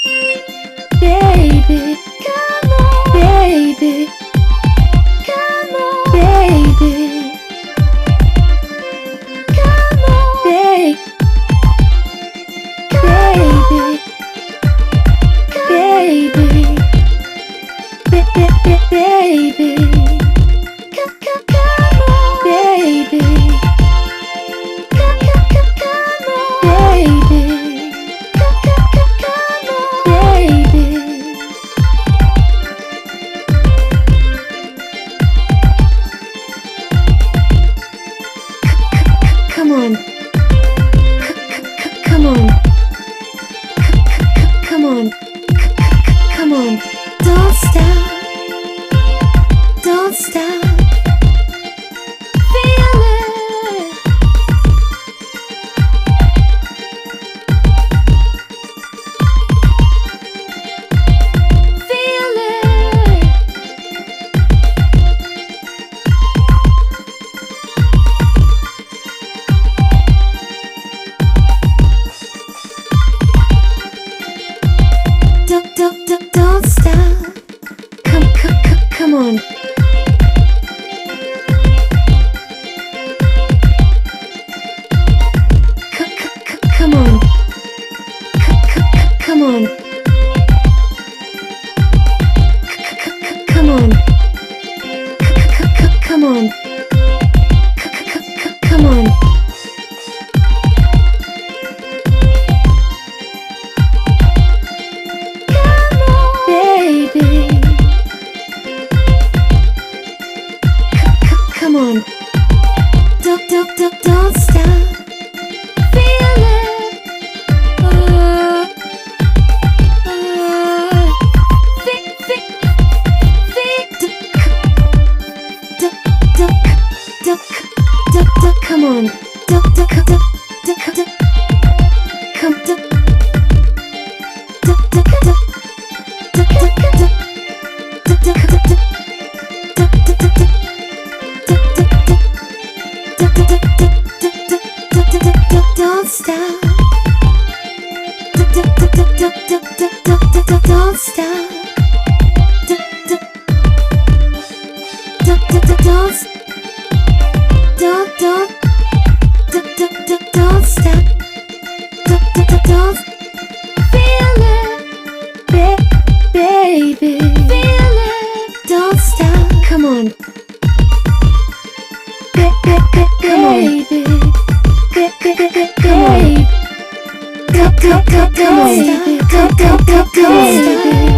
baby, come on, baby, come on, baby, come on, baby, baby, baby, baby, come on, baby, come on, baby. Come on. Come on. Come on. Come on. Don't stop. Don't stop. Feel it. Feel it. Don't stop. Come on. Come on. Come on. Come on. Come on. Come on. Come on. Don't stop. Feel it. Come on. Don't stop. Don't stop. Don't stop. Don't feel it, baby. Feel it. Don't stop. Come on, baby. Come on, come on, come on, come on, come on.